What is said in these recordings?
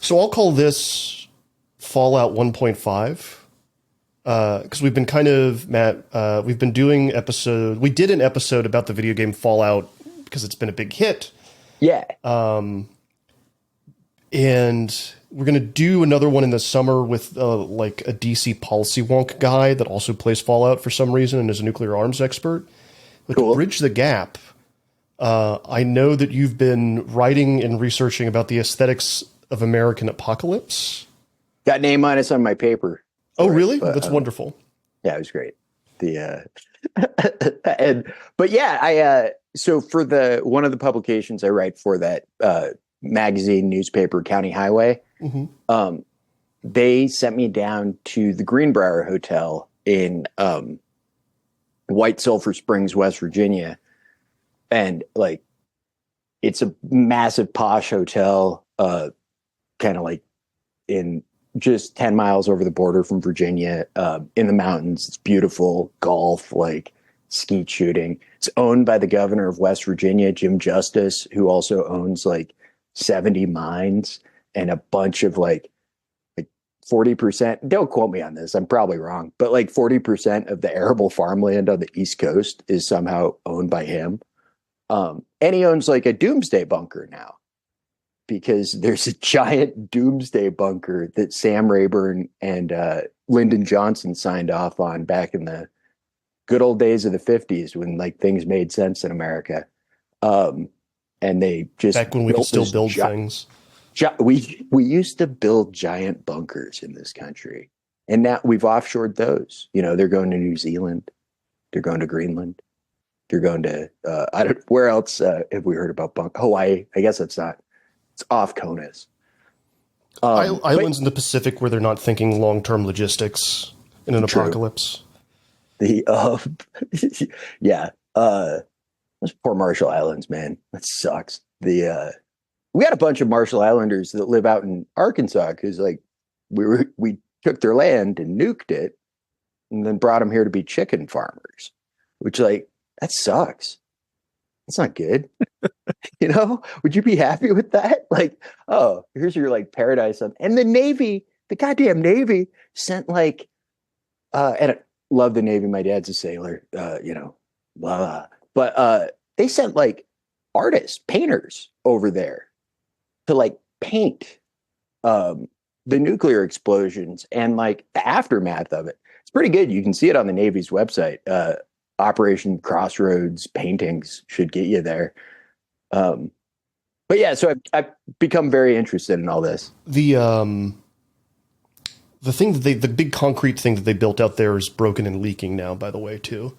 So I'll call this Fallout 1.5 because we've been kind of, Matt, we've been doing we did an episode about the video game Fallout because it's been a big hit. Yeah. And we're going to do another one in the summer with like a DC policy wonk guy that also plays Fallout for some reason and is a nuclear arms expert. But Cool. to bridge the gap, I know that you've been writing and researching about the aesthetics of American apocalypse. Got an A- on my paper. Oh, really? But, That's wonderful. Yeah, it was great. But yeah, so for one of the publications I write for that magazine, newspaper, County Highway, they sent me down to the Greenbrier Hotel in White Sulphur Springs, West Virginia. And like, it's a massive posh hotel, kind of like in just 10 miles over the border from Virginia, in the mountains. It's beautiful, golf, like skeet shooting. It's owned by the governor of West Virginia, Jim Justice, who also owns like 70 mines and a bunch of like 40%. Don't quote me on this, I'm probably wrong, but like 40% of the arable farmland on the East Coast is somehow owned by him. And he owns like a doomsday bunker now, because there's a giant doomsday bunker that Sam Rayburn and Lyndon Johnson signed off on back in the good old days of the 50s when like things made sense in America. And they just back when we could still build things. We used to build giant bunkers in this country, and now we've offshored those. You know, they're going to New Zealand, they're going to Greenland, they're going to where else have we heard about Hawaii? I guess it's off CONUS. Islands in the Pacific where they're not thinking long-term logistics in an apocalypse. Those poor Marshall Islands, man, that sucks. We got a bunch of Marshall Islanders that live out in Arkansas because like we took their land and nuked it and then brought them here to be chicken farmers, which like, that sucks. That's not good. You know, would you be happy with that? Like, oh, here's your like paradise. And the Navy, the goddamn Navy sent like, and I love the Navy. My dad's a sailor, you know, blah, blah. But they sent like artists, painters over there to like paint the nuclear explosions and like the aftermath of it. It's pretty good. You can see it on the Navy's website. Operation Crossroads paintings should get you there. But yeah, so I've become very interested in all this. The thing that the big concrete thing that they built out there is broken and leaking now, by the way, too.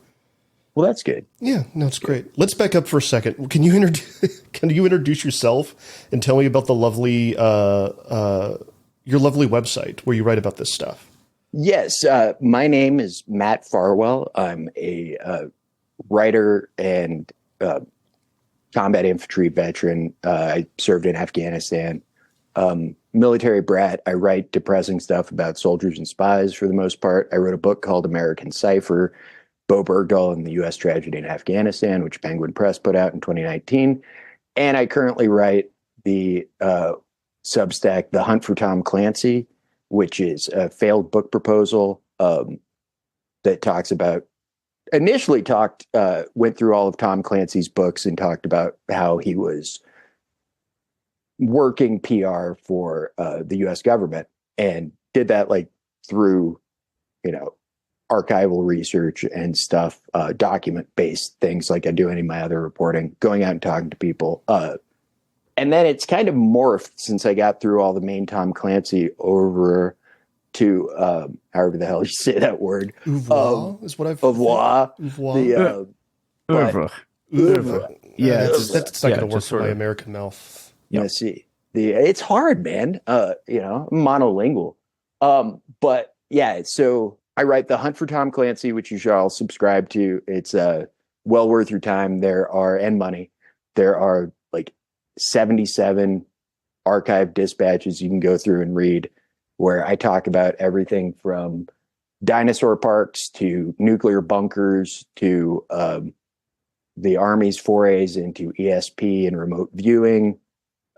Well, that's good. Yeah, no, it's great. Let's back up for a second. Can you introduce yourself and tell me about the lovely your lovely website where you write about this stuff? Yes, my name is Matt Farwell. I'm a writer and combat infantry veteran. I served in Afghanistan. Military brat. I write depressing stuff about soldiers and spies for the most part. I wrote a book called American Cipher, Bo Bergdahl and the U.S. Tragedy in Afghanistan, which Penguin Press put out in 2019. And I currently write the Substack, The Hunt for Tom Clancy, which is a failed book proposal that talks about, went through all of Tom Clancy's books and talked about how he was working PR for the U.S. government, and did that like through, you know, archival research and stuff, document-based things like I do any of my other reporting, going out and talking to people. And then it's kind of morphed since I got through all the main Tom Clancy over to, however the hell you say that word. Oeuvre is what I've... Oeuvre. Oeuvre. Oeuvre. Yeah, that's not going to work for my of, American mouth. Yeah, see. It's hard, man. You know, I'm monolingual. But yeah, so I write The Hunt for Tom Clancy, which you should all subscribe to. It's well worth your time. And money. There are like 77 archived dispatches you can go through and read, where I talk about everything from dinosaur parks to nuclear bunkers to the Army's forays into ESP and remote viewing,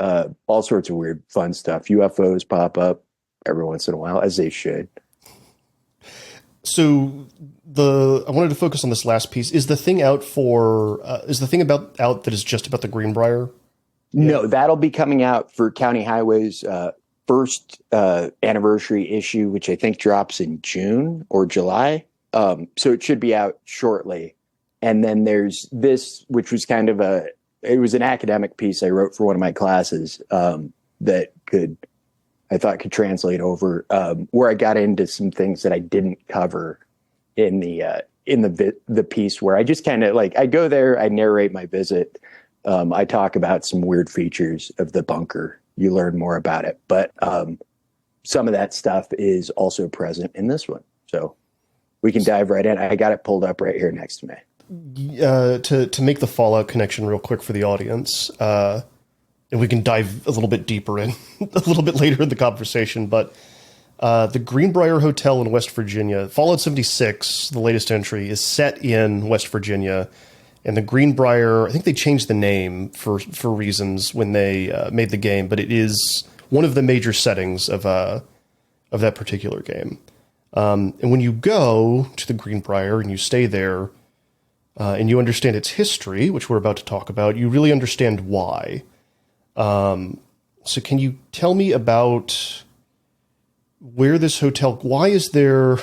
all sorts of weird, fun stuff. UFOs pop up every once in a while, as they should. So I wanted to focus on this last piece. Is the thing out for is the thing about out that is just about the Greenbrier? No, that'll be coming out for County Highways first anniversary issue, which I think drops in June or July. So it should be out shortly. And then there's this, which was kind of it was an academic piece I wrote for one of my classes that I thought could translate over, where I got into some things that I didn't cover in the piece, where I just kind of like, I go there, I narrate my visit. I talk about some weird features of the bunker. You learn more about it, but some of that stuff is also present in this one. So we can dive right in. I got it pulled up right here next to me. To make the Fallout connection real quick for the audience, and we can dive a little bit deeper in a little bit later in the conversation, but the Greenbrier Hotel in West Virginia, Fallout 76, the latest entry, is set in West Virginia. And the Greenbrier, I think they changed the name for reasons when they made the game, but it is one of the major settings of that particular game. And when you go to the Greenbrier and you stay there, and you understand its history, which we're about to talk about, you really understand why. So can you tell me about where this hotel, why is there,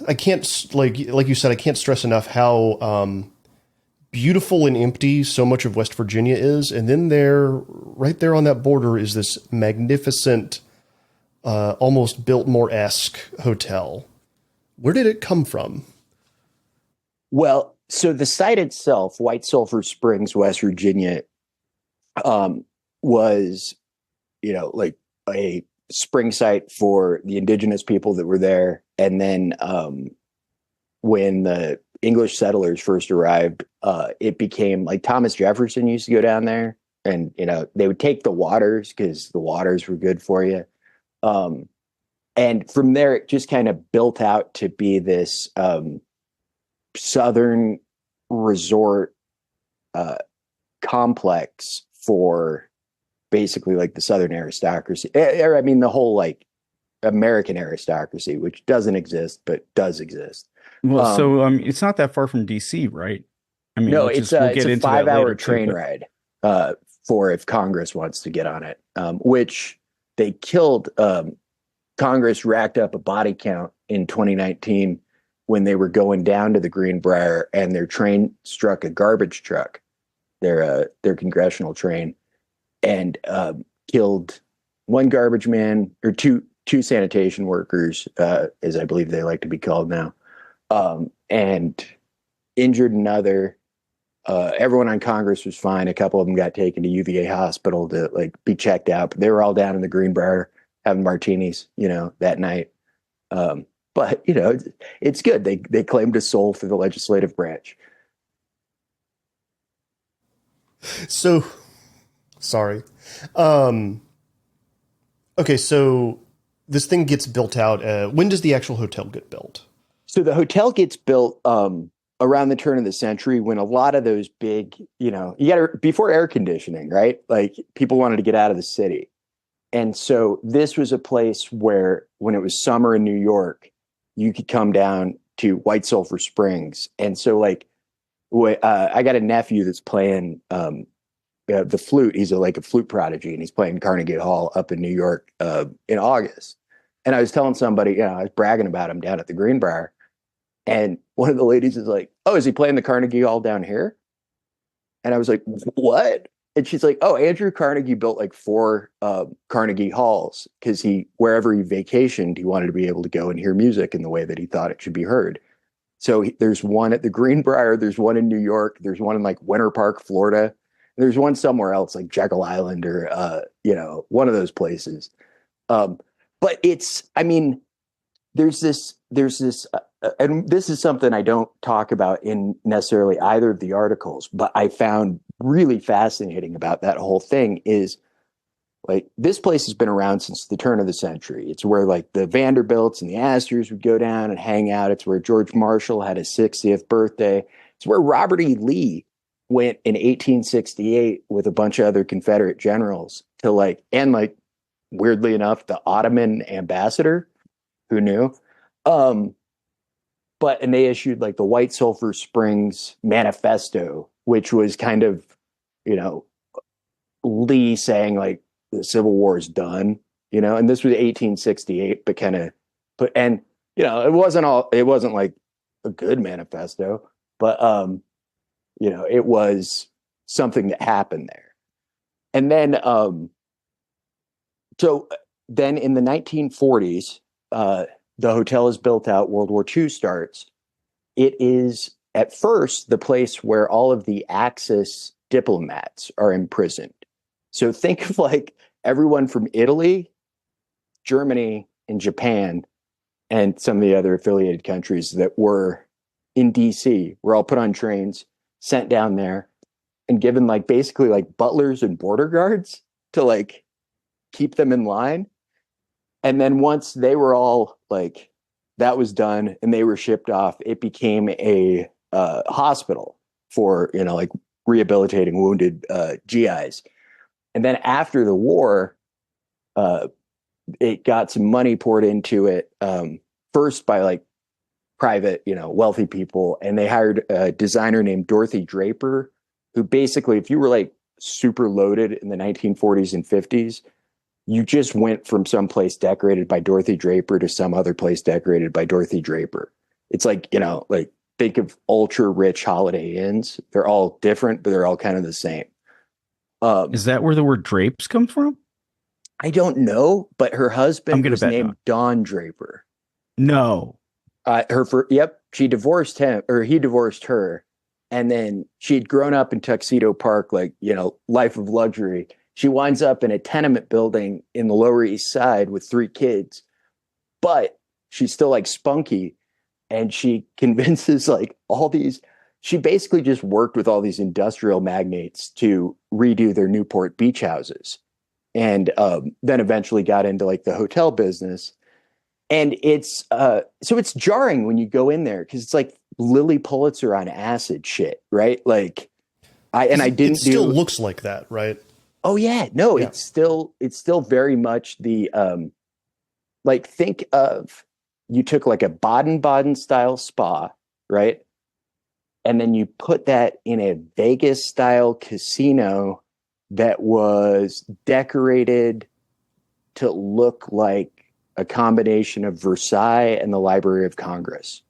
I can't, like you said, I can't stress enough how beautiful and empty so much of West Virginia is. And then right there on that border is this magnificent, almost Biltmore-esque hotel. Where did it come from? Well, so the site itself, White Sulphur Springs, West Virginia, was, like a spring site for the indigenous people that were there. And then when the English settlers first arrived, it became like Thomas Jefferson used to go down there, and, they would take the waters because the waters were good for you. And from there, it just kind of built out to be this southern resort complex for basically like the Southern aristocracy. I mean, the whole like American aristocracy, which doesn't exist, but does exist. Well, it's not that far from DC, right? I mean, no, it's a 5-hour train ride for if Congress wants to get on it, which they killed. Congress racked up a body count in 2019 when they were going down to the Greenbrier and their train struck a garbage truck, their congressional train, and killed one garbage man or two sanitation workers, as I believe they like to be called now, and injured another. Everyone on Congress was fine. A couple of them got taken to UVA hospital to like be checked out, but they were all down in the Greenbrier having martinis, that night. But, it's good. They claimed a soul for the legislative branch. So, sorry. Okay, so this thing gets built out. When does the actual hotel get built? So the hotel gets built around the turn of the century, when a lot of those big, you got to, before air conditioning, right? Like people wanted to get out of the city. And so this was a place where when it was summer in New York, you could come down to White Sulphur Springs. And so like, I got a nephew that's playing the flute. He's a flute prodigy, and he's playing Carnegie Hall up in New York in August. And I was telling somebody, I was bragging about him down at the Greenbrier. And one of the ladies is like, "Oh, is he playing the Carnegie Hall down here?" And I was like, "What?" And she's like, "Oh, Andrew Carnegie built like 4 Carnegie Halls because wherever he vacationed, he wanted to be able to go and hear music in the way that he thought it should be heard." So there's one at the Greenbrier, there's one in New York, there's one in like Winter Park, Florida, and there's one somewhere else like Jekyll Island or one of those places. But there's this, and this is something I don't talk about in necessarily either of the articles, but I found really fascinating about that whole thing is like this place has been around since the turn of the century. It's where like the Vanderbilts and the Astors would go down and hang out. It's where George Marshall had his 60th birthday. It's where Robert E. Lee went in 1868 with a bunch of other Confederate generals to weirdly enough, the Ottoman ambassador, who knew? Um, and they issued like the White Sulphur Springs Manifesto, which was kind of, you know, Lee saying like the Civil War is done, you know, and this was 1868, but kind of and you know, it wasn't like a good manifesto, but you know, it was something that happened there. And then so then in the 1940s, the hotel is built out, World War II starts. It is at first the place where all of the Axis diplomats are imprisoned. So think of like everyone from Italy, Germany, and Japan, and some of the other affiliated countries that were in DC were all put on trains, sent down there, and given like basically like butlers and border guards to like keep them in line. And then once they were all like, that was done and they were shipped off, it became a hospital for, you know, like rehabilitating wounded GIs. And then after the war, it got some money poured into it, first by like private, you know, wealthy people. And they hired a designer named Dorothy Draper, who basically, if you were like super loaded in the 1940s and 50s, you just went from some place decorated by Dorothy Draper to some other place decorated by Dorothy Draper. It's like, you know, like think of ultra rich Holiday Inns. They're all different, but they're all kind of the same. Is that where the word drapes comes from? I don't know, but her I'm husband gonna was bet named not. Don Draper. No. She divorced him, or he divorced her. And then she'd grown up in Tuxedo Park, like, you know, life of luxury. She winds up in a tenement building in the Lower East Side with 3 kids, but she's still like spunky. And she convinces like all these, she basically just worked with all these industrial magnates to redo their Newport beach houses. And then eventually got into like the hotel business. And it's so it's jarring when you go in there because it's like Lily Pulitzer on acid shit, right? Like I It didn't still do. looks like that, right? Oh yeah, no, Yeah. it's still very much the like think of, you took like a Baden-Baden style spa, right? And then you put that in a Vegas style casino that was decorated to look like a combination of Versailles and the Library of Congress.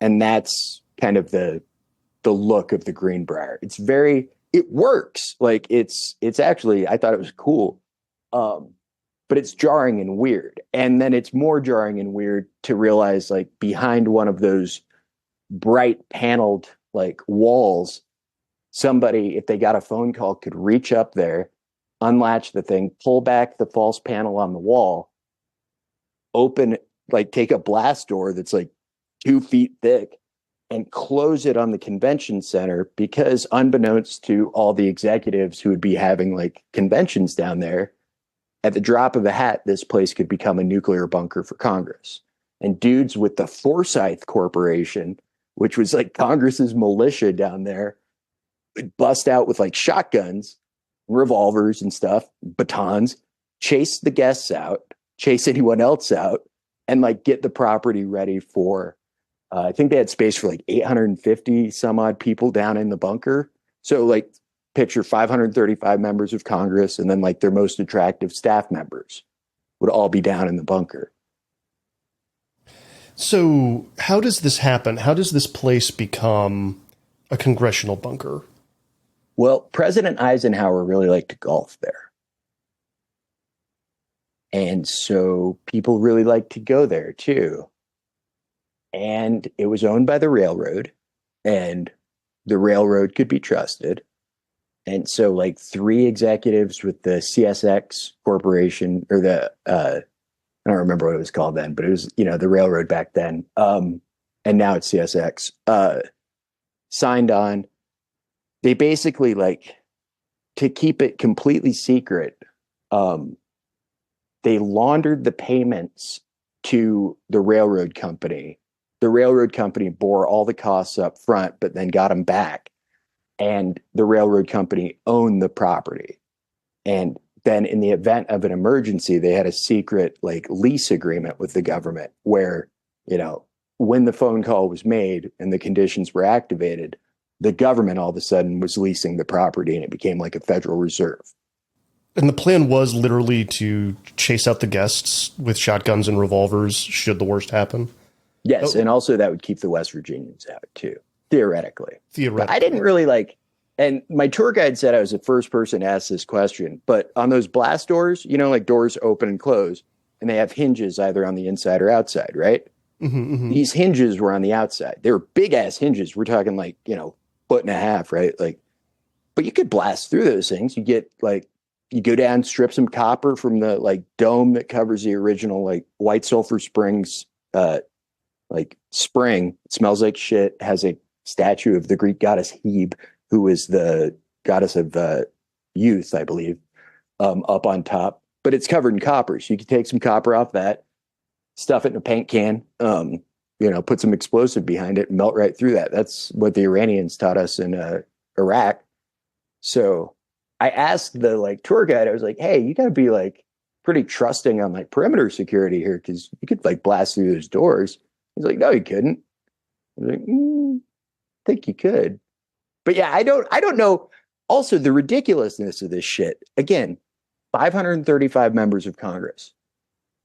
And that's kind of the look of the Greenbrier. It works. Like it's actually, I thought it was cool. But it's jarring and weird. And then it's more jarring and weird to realize like behind one of those bright paneled like walls, somebody, if they got a phone call, could reach up there, unlatch the thing, pull back the false panel on the wall, open, like take a blast door that's like 2 feet thick and close it on the convention center, because unbeknownst to all the executives who would be having like conventions down there, at the drop of a hat, this place could become a nuclear bunker for Congress. And dudes with the Forsyth Corporation, which was like Congress's militia down there, would bust out with like shotguns, revolvers and stuff, batons, chase the guests out, chase anyone else out, and like get the property ready for, I think they had space for like 850 some odd people down in the bunker. So like picture 535 members of Congress and then like their most attractive staff members would all be down in the bunker. So how does this happen? How does this place become a congressional bunker? Well, President Eisenhower really liked to golf there. And so people really liked to go there too. And it was owned by the railroad, and the railroad could be trusted. And so like 3 executives with the CSX Corporation, or I don't remember what it was called then, but it was, you know, the railroad back then. And now it's CSX, signed on. They basically, like, to keep it completely secret, they laundered the payments to the railroad company. The railroad company bore all the costs up front, but then got them back. and the railroad company owned the property. And then in the event of an emergency, they had a secret like lease agreement with the government where, you know, when the phone call was made and the conditions were activated, the government all of a sudden was leasing the property and it became like a federal reserve. And the plan was literally to chase out the guests with shotguns and revolvers should the worst happen. Yes, and also that would keep the West Virginians out too, theoretically. But I didn't really like, and my tour guide said I was the first person to ask this question, but on those blast doors, you know, like doors open and close, and they have hinges either on the inside or outside, right? These hinges were on the outside. They were big ass hinges. We're talking like, you know, 1.5 foot, right? Like, but you could blast through those things. You get like, you go down, strip some copper from the like dome that covers the original like White Sulphur Springs like spring. It smells like shit. Has a statue of the Greek goddess Hebe, who is the goddess of youth, I believe, up on top. But it's covered in copper, so you can take some copper off that, stuff it in a paint can, you know, put some explosive behind it, and melt right through that. That's what the Iranians taught us in Iraq. So I asked the like tour guide, I was like, hey, you gotta be like pretty trusting on like perimeter security here, because you could like blast through those doors. He's like, no, you couldn't. I was like, I think you could. But yeah, I don't know. Also, the ridiculousness of this shit. Again, 535 members of Congress,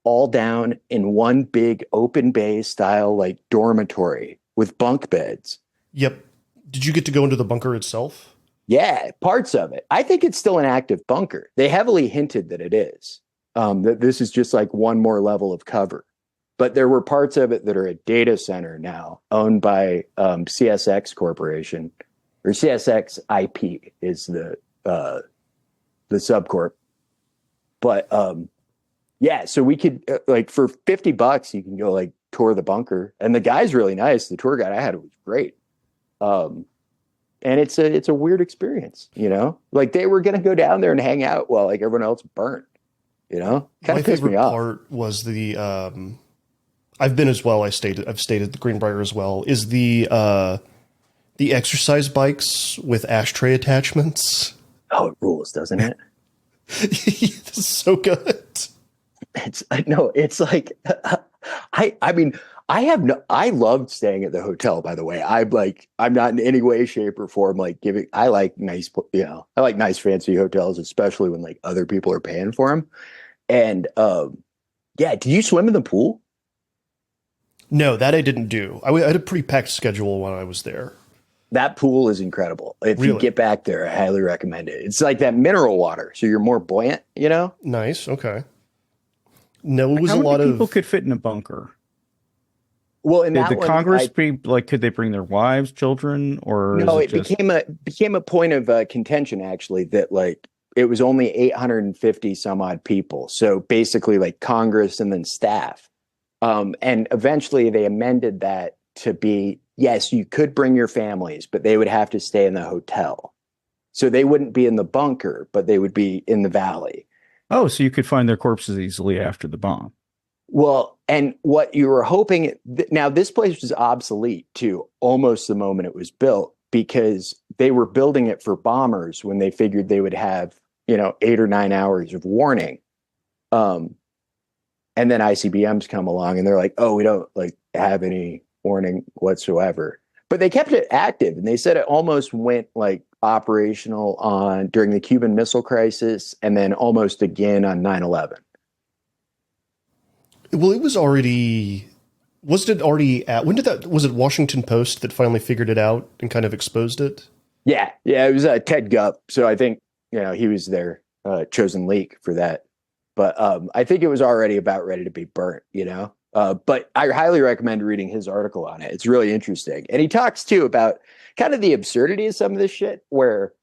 all down in one big open bay style like dormitory with bunk beds. Yep. Did you get to go into the bunker itself? Yeah, parts of it. I think it's still an active bunker. They heavily hinted that it is. That this is just like one more level of cover. But there were parts of it that are a data center now owned by CSX Corporation, or CSX IP is the subcorp. But yeah, so we could like for $50 you can go like tour the bunker, and the guy's really nice. The tour guide I had was great. And it's a weird experience, you know. Like they were gonna go down there and hang out while like everyone else burnt, you know. Kind of pissed me off. My favorite part was the I've been as well. I've stayed at the Greenbrier as well. Is the exercise bikes with ashtray attachments? Oh, it rules, doesn't it? This is so good. It's like I mean, I loved staying at the hotel, by the way. I'm not in any way, shape, or form like I like nice, you know, I like nice fancy hotels, especially when like other people are paying for them. And yeah, did you swim in the pool? No, that I didn't do. I had a pretty packed schedule when I was there. That pool is incredible. If you get back there, I highly recommend it. It's like that mineral water, so you're more buoyant, you know? Nice. Okay. No, it was How a lot many of people could fit in a bunker. Well, in Did that the one, Congress be like? Could they bring their wives, children, or no? is It became a point of contention actually that like it was only 850 some odd people. So basically, like Congress and then staff. And eventually they amended that to be, yes, you could bring your families, but they would have to stay in the hotel. So they wouldn't be in the bunker, but they would be in the valley. Oh, so you could find their corpses easily after the bomb. Well, and what you were hoping, now this place was obsolete too, almost the moment it was built, because they were building it for bombers when they figured they would have, you know, 8 or 9 hours of warning. And then ICBMs come along and they're like, oh, we don't like have any warning whatsoever. But they kept it active, and they said it almost went like operational during the Cuban Missile Crisis, and then almost again on 9/11. Well, it was already. Was it already at? When did that? Was it Washington Post that finally figured it out and kind of exposed it? Yeah, it was Ted Gupp. So I think he was their chosen leak for that. But I think it was already about ready to be burnt, But I highly recommend reading his article on it. It's really interesting. And he talks, too, about kind of the absurdity of some of this shit where,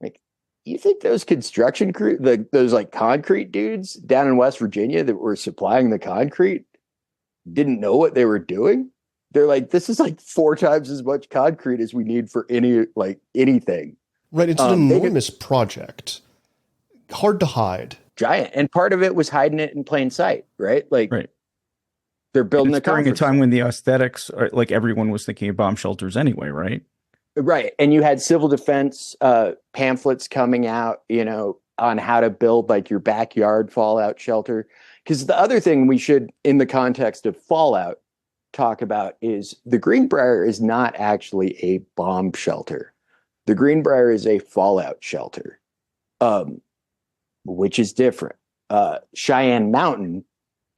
like, you think those construction crew, those, like, concrete dudes down in West Virginia that were supplying the concrete didn't know what they were doing? They're like, this is, like, 4 times as much concrete as we need for anything. Right. It's an enormous project. Hard to hide. Giant, and part of it was hiding it in plain sight, right? Like, right. They're building during a time when the aesthetics, like everyone was thinking of bomb shelters anyway, right? Right. And you had civil defense pamphlets coming out, on how to build like your backyard fallout shelter. Because the other thing we should, in the context of fallout, talk about is the Greenbrier is not actually a bomb shelter. The Greenbrier is a fallout shelter, which is different. Cheyenne Mountain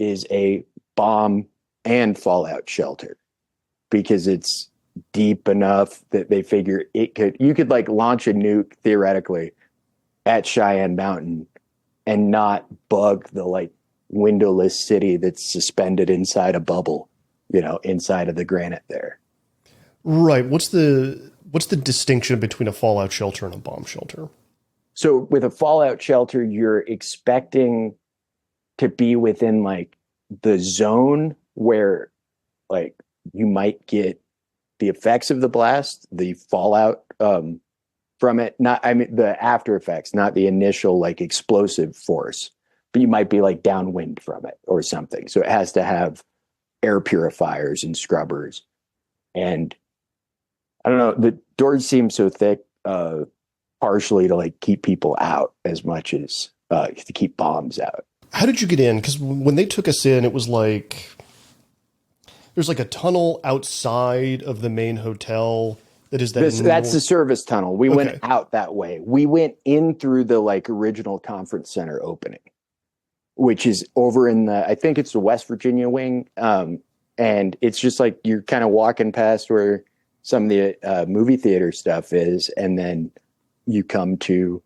is a bomb and fallout shelter because it's deep enough that they figure you could like launch a nuke theoretically at Cheyenne Mountain and not bug the like windowless city that's suspended inside a bubble, inside of the granite there. Right. What's the distinction between a fallout shelter and a bomb shelter? So with a fallout shelter, you're expecting to be within like the zone where like you might get the effects of the blast, the fallout from it, the after effects, not the initial like explosive force, but you might be like downwind from it or something. So it has to have air purifiers and scrubbers. And I don't know, the doors seem so thick, partially to like keep people out as much as to keep bombs out. How did you get in? Because when they took us in, it was like there's like a tunnel outside of the main hotel that is that's the service tunnel. We went out that way. We went in through the like original conference center opening, which is over in I think it's the West Virginia wing. And it's just like you're kind of walking past where some of the movie theater stuff is, and then you come to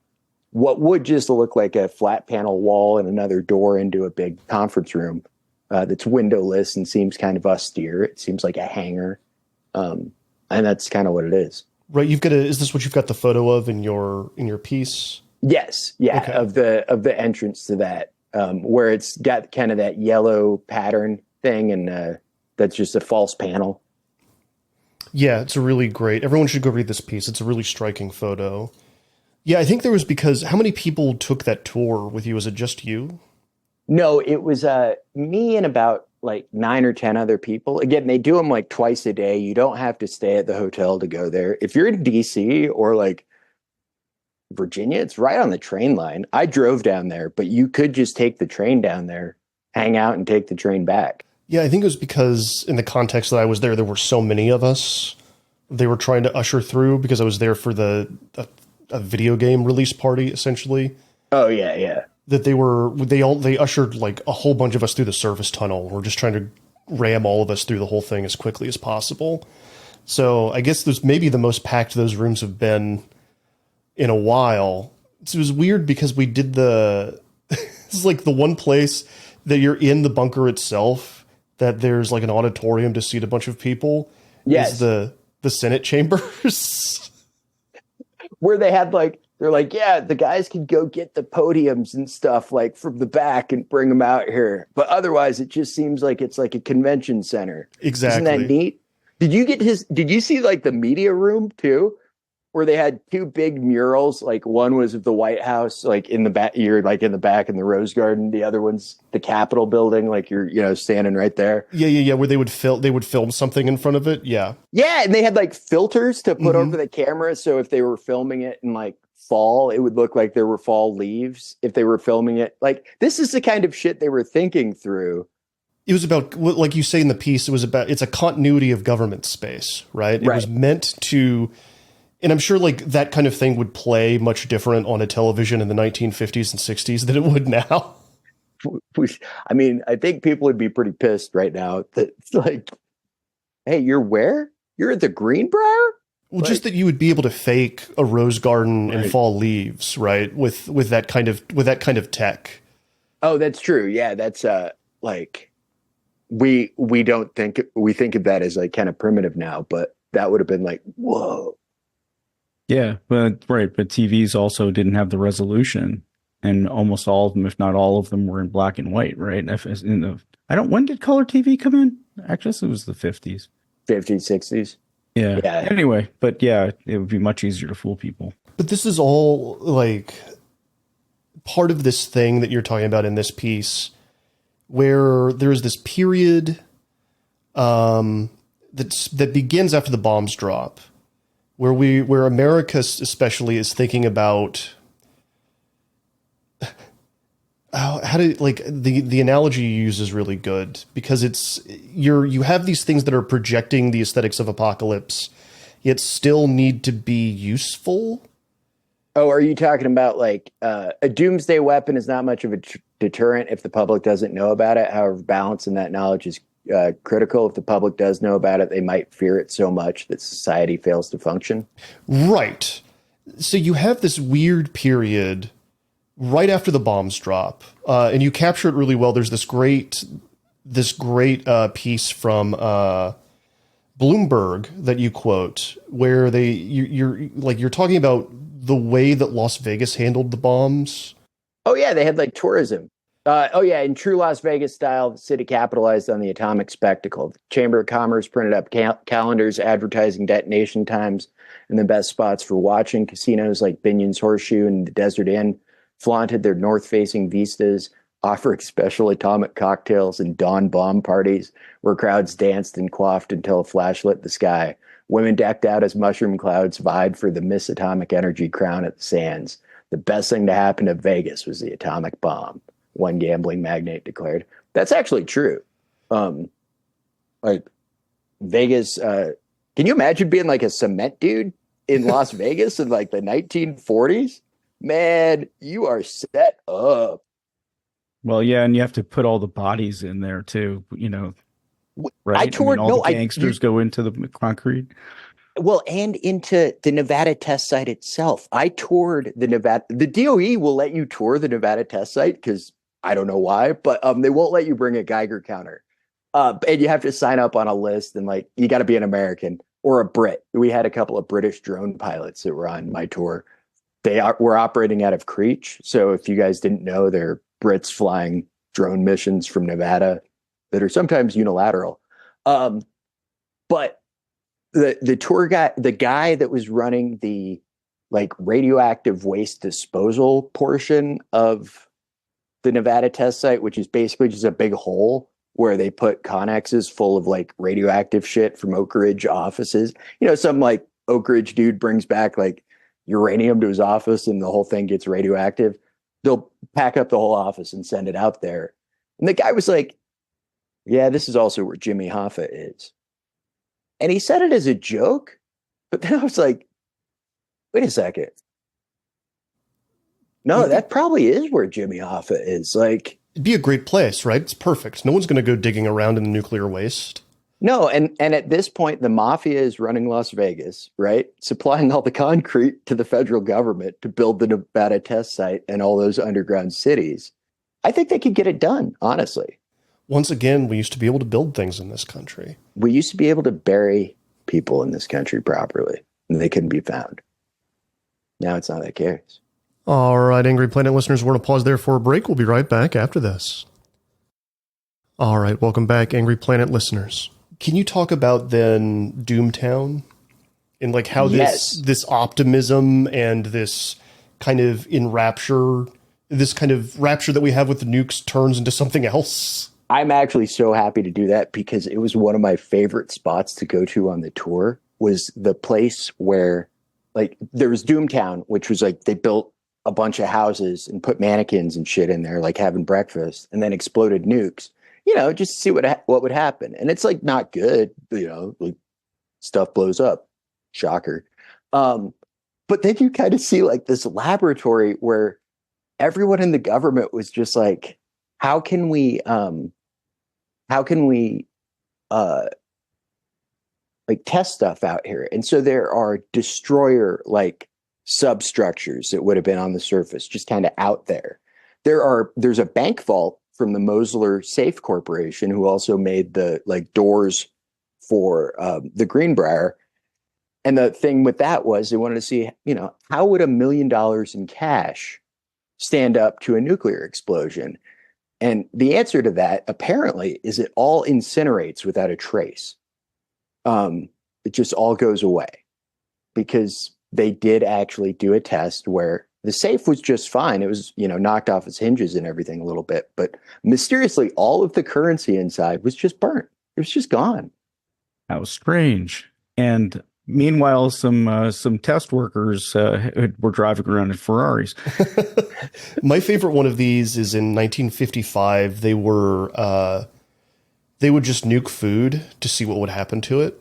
what would just look like a flat panel wall and another door into a big conference room that's windowless and seems kind of austere. It seems like a hangar. And that's kind of what it is. Right. Is this what you've got the photo of in your piece? Yes. Yeah. Okay. Of the entrance to that, where it's got kind of that yellow pattern thing. And that's just a false panel. Yeah. It's a really great, everyone should go read this piece. It's a really striking photo. Yeah. I think there was, because how many people took that tour with you? Was it just you? No, it was me and about like 9 or 10 other people. Again, they do them like twice a day. You don't have to stay at the hotel to go there. If you're in DC or like Virginia, it's right on the train line. I drove down there, but you could just take the train down there, hang out, and take the train back. Yeah, I think it was because in the context that I was there were so many of us. They were trying to usher through because I was there for a video game release party, essentially. Oh, yeah, yeah. That they ushered like a whole bunch of us through the service tunnel. We're just trying to ram all of us through the whole thing as quickly as possible. So I guess there's maybe the most packed those rooms have been in a while. So it was weird because we did this is like the one place that you're in the bunker itself that there's like an auditorium to seat a bunch of people. Yes. Is the Senate chambers. Where they had like, they're like, yeah, the guys can go get the podiums and stuff like from the back and bring them out here. But otherwise, it just seems like it's like a convention center. Exactly. Isn't that neat? Did you see like the media room too? Where they had two big murals. Like one was of the White House, like in the back, you're like in the back in the Rose Garden. The other one's the Capitol building. Like you're, standing right there. Yeah. Where they would film something in front of it. Yeah. Yeah. And they had like filters to put over the camera. So if they were filming it in like fall, it would look like there were fall leaves. If they were filming it, like this is the kind of shit they were thinking through. It was about, like you say in the piece, it's a continuity of government space, right? It was meant to, and I'm sure like that kind of thing would play much different on a television in the 1950s and 60s than it would now. I mean, I think people would be pretty pissed right now that it's like, hey, you're where? You're at the Greenbrier? Well, just that you would be able to fake a rose garden and fall leaves, right? With that kind of tech. Oh, that's true. Yeah, that's like we think of that as like kind of primitive now, but that would have been like, whoa. Yeah, but right. But TVs also didn't have the resolution, and almost all of them, if not all of them, were in black and white, right? When did color TV come in? Actually, it was the 50s. 50s, 60s. Yeah. Anyway, but yeah, it would be much easier to fool people. But this is all like part of this thing that you're talking about in this piece, where there's this period that begins after the bombs drop, where America especially is thinking about how do like the analogy you use is really good because you have these things that are projecting the aesthetics of apocalypse, yet still need to be useful. Oh, are you talking about like a doomsday weapon is not much of a deterrent if the public doesn't know about it? However, balancing that knowledge is critical. If the public does know about it, they might fear it so much that society fails to function. Right. So you have this weird period right after the bombs drop, and you capture it really well. There's this great piece from Bloomberg that you quote, where you're talking about the way that Las Vegas handled the bombs. Oh yeah, they had like tourism. In true Las Vegas style, the city capitalized on the atomic spectacle. The Chamber of Commerce printed up calendars advertising detonation times and the best spots for watching. Casinos like Binion's Horseshoe and the Desert Inn flaunted their north-facing vistas, offering special atomic cocktails and dawn bomb parties where crowds danced and quaffed until a flash lit the sky. Women decked out as mushroom clouds vied for the Miss Atomic Energy crown at the Sands. The best thing to happen to Vegas was the atomic bomb, one gambling magnate declared. That's actually true. Like Vegas, can you imagine being like a cement dude in Las Vegas in like the 1940s? Man, you are set up. Well, yeah, and you have to put all the bodies in there too, right? All the gangsters go into the concrete. Well, and into the Nevada test site itself. I toured the Nevada. The DOE will let you tour the Nevada test site because I don't know why, but they won't let you bring a Geiger counter. And you have to sign up on a list, and like you got to be an American or a Brit. We had a couple of British drone pilots that were on my tour. We're operating out of Creech. So if you guys didn't know, they're Brits flying drone missions from Nevada that are sometimes unilateral. But the tour guy, the guy that was running the like radioactive waste disposal portion of the Nevada test site, which is basically just a big hole where they put Connexes full of like radioactive shit from Oak Ridge offices. Some like Oak Ridge dude brings back like uranium to his office and the whole thing gets radioactive. They'll pack up the whole office and send it out there. And the guy was like, yeah, this is also where Jimmy Hoffa is. And he said it as a joke, but then I was like, wait a second. No, that probably is where Jimmy Hoffa is. Like, it'd be a great place, right? It's perfect. No one's going to go digging around in the nuclear waste. No, and at this point, the mafia is running Las Vegas, right? Supplying all the concrete to the federal government to build the Nevada test site and all those underground cities. I think they could get it done, honestly. Once again, we used to be able to build things in this country. We used to be able to bury people in this country properly, and they couldn't be found. Now it's not that case. All right, Angry Planet listeners, we're going to pause there for a break. We'll be right back after this. All right, welcome back, Angry Planet listeners. Can you talk about then Doomtown and like how this optimism and this kind of this kind of rapture that we have with the nukes turns into something else? I'm actually so happy to do that because it was one of my favorite spots to go to on the tour was the place where like there was Doomtown, which was like they built a bunch of houses and put mannequins and shit in there, like having breakfast, and then exploded nukes. Just to see what would happen. And it's like not good, like stuff blows up. Shocker. But then you kind of see like this laboratory where everyone in the government was just like, how can we like test stuff out here? And so there are destroyer like substructures that would have been on the surface, just kind of out there. There's a bank vault from the Mosler Safe Corporation, who also made the like doors for the Greenbrier. And the thing with that was they wanted to see, how would $1 million in cash stand up to a nuclear explosion? And the answer to that apparently is it all incinerates without a trace. It just all goes away because they did actually do a test where the safe was just fine. It was, knocked off its hinges and everything a little bit, but mysteriously all of the currency inside was just burnt. It was just gone. That was strange. And Meanwhile, some test workers were driving around in Ferraris. My favorite one of these is in 1955. They would just nuke food to see what would happen to it.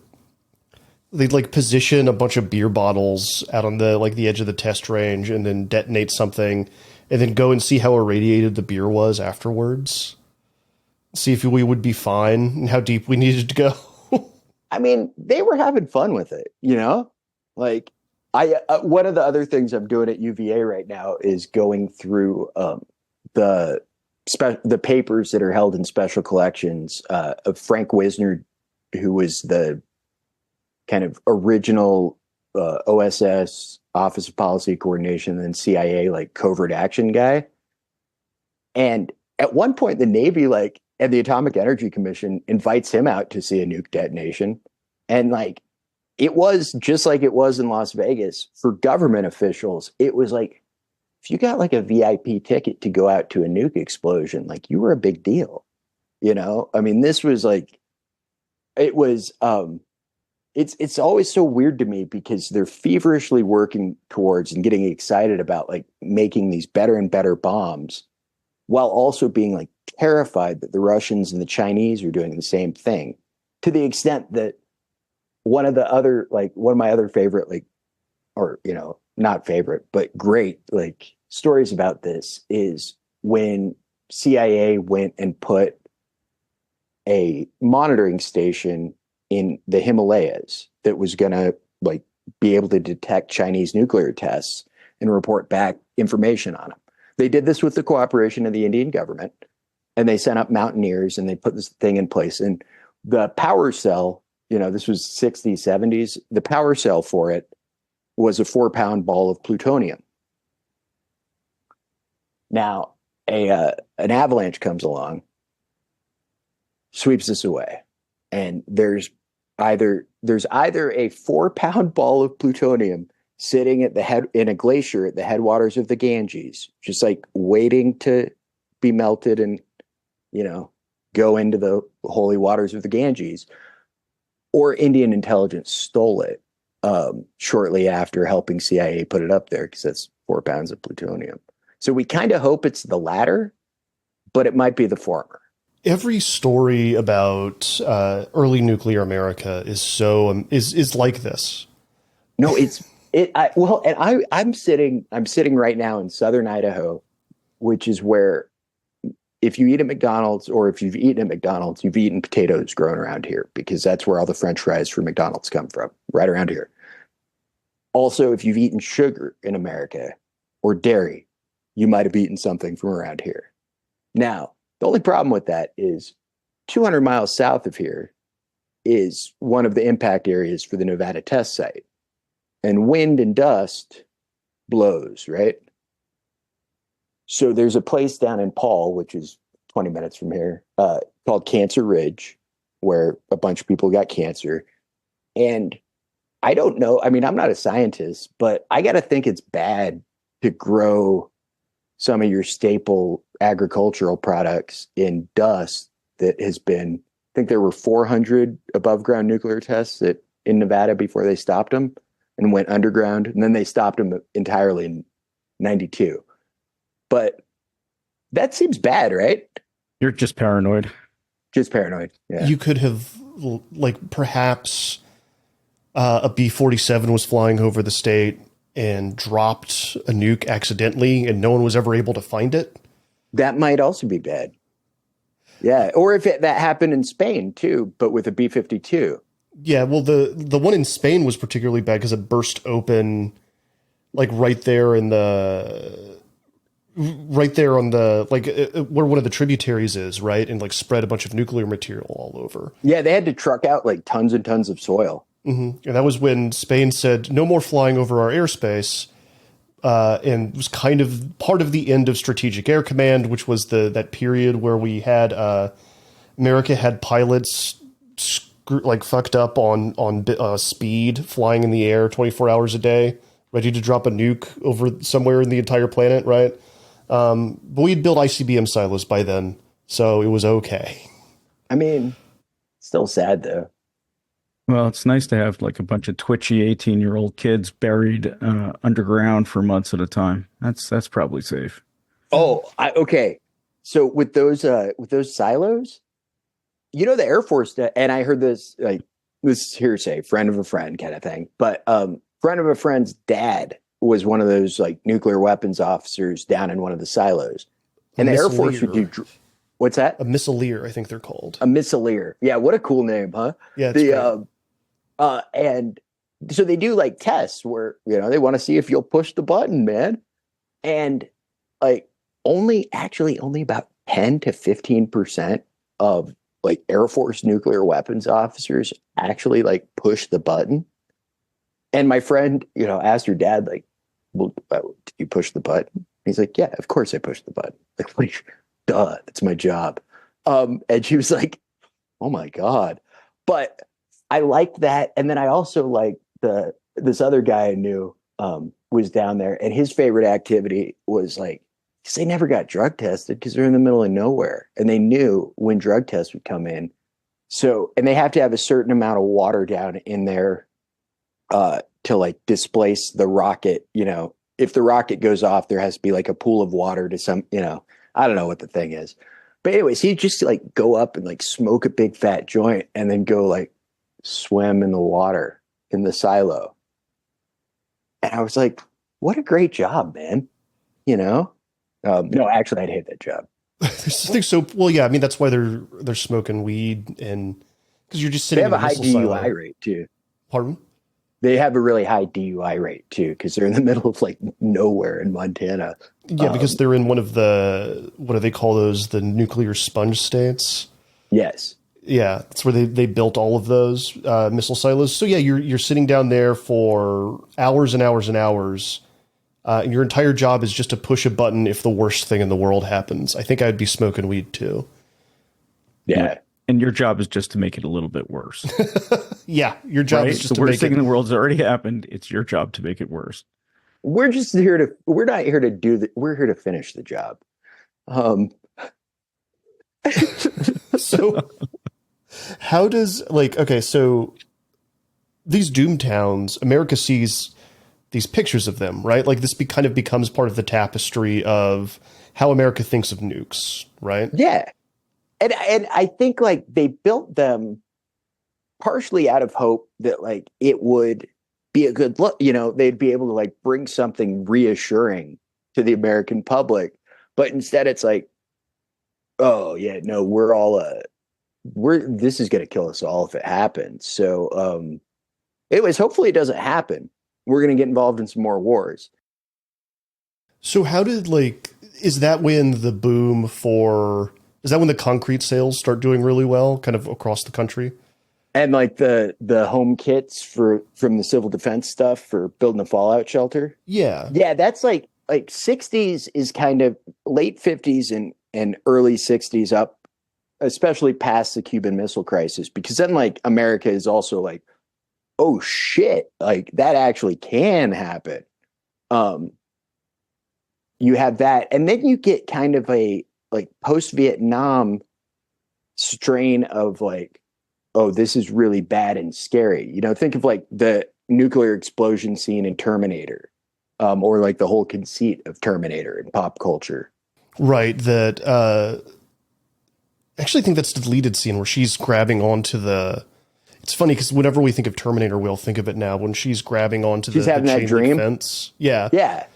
They'd like position a bunch of beer bottles out on the edge of the test range and then detonate something and then go and see how irradiated the beer was afterwards. See if we would be fine and how deep we needed to go. I mean, they were having fun with it, you know? Like, one of the other things I'm doing at UVA right now is going through the papers that are held in special collections of Frank Wisner, who was the kind of original OSS, Office of Policy Coordination, and CIA, like, covert action guy. And at one point, the Navy, like, and the Atomic Energy Commission invites him out to see a nuke detonation. And like, it was just like it was in Las Vegas for government officials. It was like, if you got like a VIP ticket to go out to a nuke explosion, like you were a big deal, you know? I mean, this was like, it was, it's always so weird to me because they're feverishly working towards and getting excited about like making these better and better bombs, while also being like terrified that the Russians and the Chinese are doing the same thing, to the extent that one of my other favorite, like, or, you know, not favorite, but great, like, stories about this is when CIA went and put a monitoring station in the Himalayas that was going to like be able to detect Chinese nuclear tests and report back information on them. They did this with the cooperation of the Indian government, and they sent up mountaineers and they put this thing in place. And the power cell, you know, this was 60s, 70s. The power cell for it was a 4-pound ball of plutonium. Now, an avalanche comes along, sweeps this away, and there's either a 4-pound ball of plutonium sitting at the head in a glacier at the headwaters of the Ganges, just like waiting to be melted and, you know, go into the holy waters of the Ganges, or Indian intelligence stole it shortly after helping CIA put it up there, because that's 4 pounds of plutonium. So we kind of hope it's the latter, but it might be the former. Every story about early nuclear America is like this. No, I'm sitting right now in southern Idaho, which is where, if you eat at McDonald's, or if you've eaten at McDonald's, you've eaten potatoes grown around here, because that's where all the French fries for McDonald's come from, right around here. Also, if you've eaten sugar in America or dairy, you might have eaten something from around here. Now, the only problem with that is 200 miles south of here is one of the impact areas for the Nevada test site. And wind and dust blows, right? So there's a place down in Paul, which is 20 minutes from here, called Cancer Ridge, where a bunch of people got cancer. And I don't know, I mean, I'm not a scientist, but I got to think it's bad to grow some of your staple agricultural products in dust that has been, I think there were 400 above ground nuclear tests in Nevada before they stopped them and went underground. And then they stopped them entirely in 92. But that seems bad, right? You're just paranoid. Just paranoid. Yeah. You could have, like, perhaps a B-47 was flying over the state and dropped a nuke accidentally, and no one was ever able to find it. That might also be bad. Yeah. Or if that happened in Spain too, but with a B-52. Yeah. Well, the one in Spain was particularly bad because it burst open, like right there on the where one of the tributaries is, right, and like spread a bunch of nuclear material all over. Yeah, they had to truck out like tons and tons of soil. Mm-hmm. And that was when Spain said no more flying over our airspace, and it was kind of part of the end of Strategic Air Command, which was that period where we had America had pilots fucked up on speed, flying in the air 24 hours a day, ready to drop a nuke over somewhere in the entire planet, right? But we'd built ICBM silos by then, so it was okay. I mean, still sad though. Well, it's nice to have like a bunch of twitchy 18-year-old kids buried underground for months at a time. That's probably safe. Okay. So with those silos, the Air Force, and I heard this, like, this is hearsay, friend of a friend kind of thing, but friend of a friend's dad was one of those like nuclear weapons officers down in one of the silos, and the Air Force would do. What's that? A missileer, I think they're called. A missileer. Yeah, what a cool name, huh? Yeah, it's great. And so they do like tests where they want to see if you'll push the button, man, and like only about 10 to 15% of like Air Force nuclear weapons officers actually like push the button. And my friend, asked her dad, like, well, did you push the button? He's like, yeah, of course I pushed the button. Like, duh, that's my job. And she was like, oh my God. But I liked that. And then I also like this other guy I knew was down there, and his favorite activity was like, because they never got drug tested because they're in the middle of nowhere, and they knew when drug tests would come in. So, and they have to have a certain amount of water down in there to like displace the rocket. If the rocket goes off, there has to be like a pool of water to some, I don't know what the thing is. But anyways, he'd just like go up and like smoke a big fat joint and then go like swim in the water in the silo. And I was like, what a great job, man. No, actually, I'd hate that job. I think so. Well, yeah, I mean, that's why they're smoking weed, and because you're just sitting. They have in a high DUI silo. rate too. Pardon? They have a really high DUI rate too, because they're in the middle of like nowhere in Montana. Yeah, because they're in one of the, what do they call those? The nuclear sponge states. Yes. Yeah, that's where they built all of those missile silos. So yeah, you're sitting down there for hours and hours and hours. And your entire job is just to push a button if the worst thing in the world happens. I think I'd be smoking weed too. Yeah. And your job is just to make it a little bit worse. Yeah, your job is just the worst thing in the world has already happened. It's your job to make it worse. We're not here to do that. We're here to finish the job. So how does so these doom towns, America sees these pictures of them, right? Like this kind of becomes part of the tapestry of how America thinks of nukes, right? Yeah. And I think like they built them partially out of hope that like it would be a good look, they'd be able to like bring something reassuring to the American public. But instead it's like, oh yeah, no, this is going to kill us all if it happens. So, anyways, hopefully it doesn't happen. We're going to get involved in some more wars. So how did is that when the concrete sales start doing really well kind of across the country? And like the home kits from the civil defense stuff for building a fallout shelter. Yeah. Yeah. That's like 60s is kind of late 50s and early 60s up, especially past the Cuban Missile Crisis, because then like America is also like, oh shit, like that actually can happen. You have that, and then you get kind of a like post-Vietnam strain of like, oh, this is really bad and scary. Think of like the nuclear explosion scene in Terminator, or like the whole conceit of Terminator in pop culture. Right. That I actually think that's the deleted scene where she's grabbing onto the. It's funny because whenever we think of Terminator, we'll think of it now when she's grabbing onto the having that chain dream link fence. Yeah. Yeah.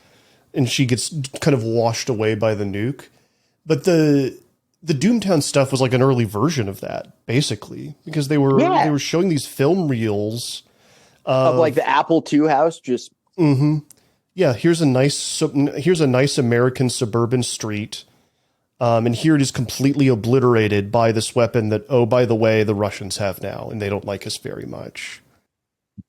And she gets kind of washed away by the nuke. But the Doomtown stuff was like an early version of that, basically, because they were showing these film reels of like the Apple II house. Just yeah. Here's a nice American suburban street, and here it is completely obliterated by this weapon that, oh, by the way, the Russians have now, and they don't like us very much.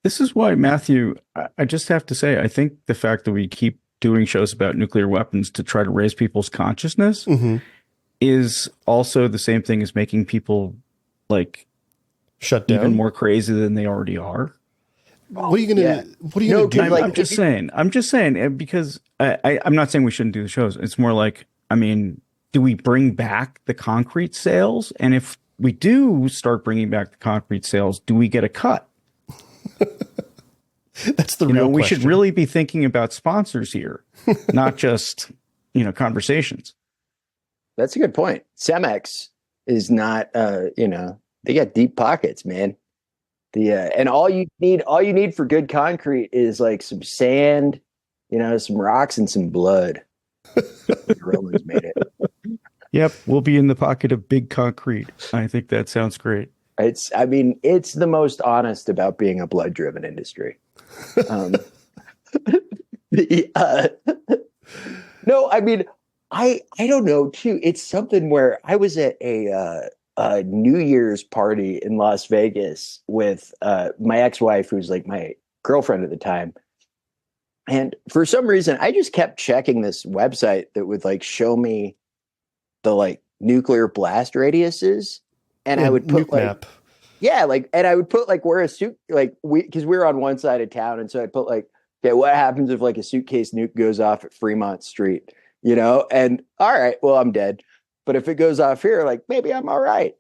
This is why, Matthew, I just have to say, I think the fact that we keep doing shows about nuclear weapons to try to raise people's consciousness is also the same thing as making people like shut down, even more crazy than they already are. What are you gonna do? I'm just saying, because I'm not saying we shouldn't do the shows. It's more like, I mean, do we bring back the concrete sales? And if we do start bringing back the concrete sales, do we get a cut? That's the real we question. should really be thinking about sponsors here, not just, conversations. That's a good point. Cemex is not, they got deep pockets, man. And all you need for good concrete is like some sand, some rocks and some blood. The Romans made it. Yep. We'll be in the pocket of big concrete. I think that sounds great. It's the most honest about being a blood driven industry. No, I don't know too. It's something where I was at a New Year's party in Las Vegas with my ex-wife, who's like my girlfriend at the time. And for some reason, I just kept checking this website that would like show me the like nuclear blast radiuses. And I would put map. And I would put like where a suit, because we were on one side of town. And so I'd put like, okay, what happens if like a suitcase nuke goes off at Fremont Street, and all right, well, I'm dead. But if it goes off here, like maybe I'm all right.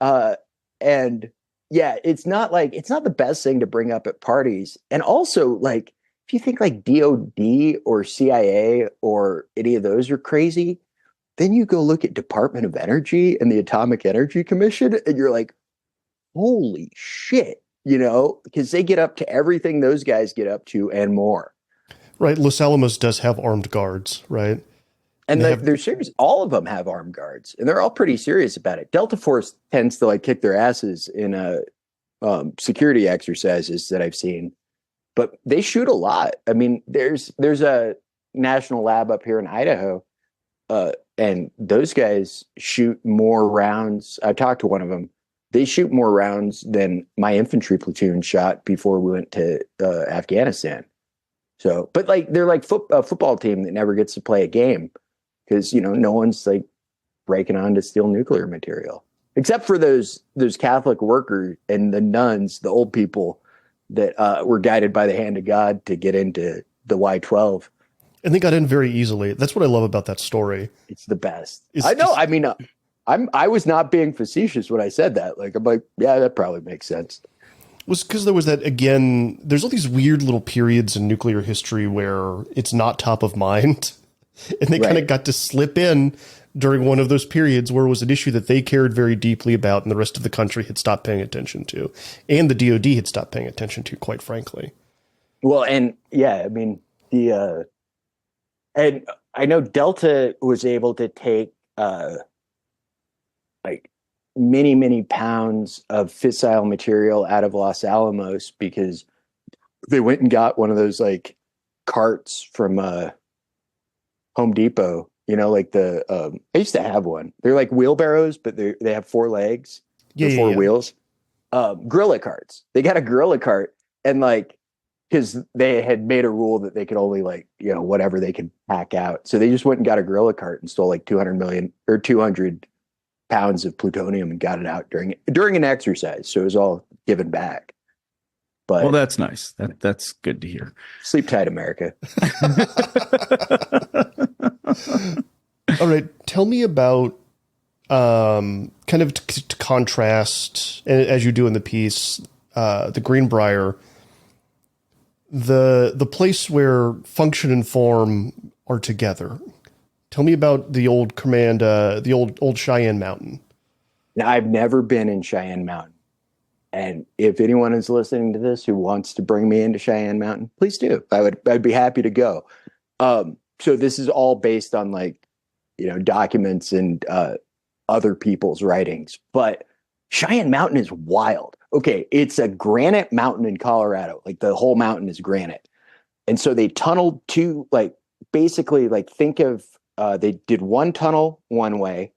And yeah, it's not the best thing to bring up at parties. And also like, if you think like DOD or CIA or any of those are crazy, then you go look at Department of Energy and the Atomic Energy Commission, and you're like, holy shit, because they get up to everything those guys get up to and more. Right. Los Alamos does have armed guards, right? And they're serious. All of them have armed guards, and they're all pretty serious about it. Delta Force tends to like kick their asses in security exercises that I've seen, but they shoot a lot. I mean, there's a national lab up here in Idaho, and those guys shoot more rounds. I talked to one of them. They shoot more rounds than my infantry platoon shot before we went to Afghanistan. So, but like they're like a football team that never gets to play a game because no one's like breaking on to steal nuclear material, except for those Catholic workers and the nuns, the old people that were guided by the hand of God to get into the Y-12. And they got in very easily. That's what I love about that story. It's the best. I know. I was not being facetious when I said that. Like, I'm like, yeah, that probably makes sense. Was because there was that, again, there's all these weird little periods in nuclear history where it's not top of mind. And they kind of got to slip in during one of those periods where it was an issue that they cared very deeply about and the rest of the country had stopped paying attention to. And the DOD had stopped paying attention to, quite frankly. Well, and yeah, and I know Delta was able to take like many, many pounds of fissile material out of Los Alamos because they went and got one of those like carts from Home Depot, like I used to have one. They're like wheelbarrows, but they have four legs, four wheels. Gorilla carts. They got a gorilla cart, and like, because they had made a rule that they could only like, whatever they could pack out. So they just went and got a gorilla cart and stole like 200 pounds of plutonium and got it out during an exercise. So it was all given back. But well, that's nice. That's good to hear. Sleep tight, America. All right. Tell me about kind of to contrast, as you do in the piece, the Greenbrier, the place where function and form are together. Tell me about the old command, the old Cheyenne Mountain. Now, I've never been in Cheyenne Mountain. And if anyone is listening to this who wants to bring me into Cheyenne Mountain, please do. I'd be happy to go. So this is all based on like, documents and other people's writings. But Cheyenne Mountain is wild. Okay, it's a granite mountain in Colorado. Like the whole mountain is granite. And so they tunneled basically think of, they did one tunnel one way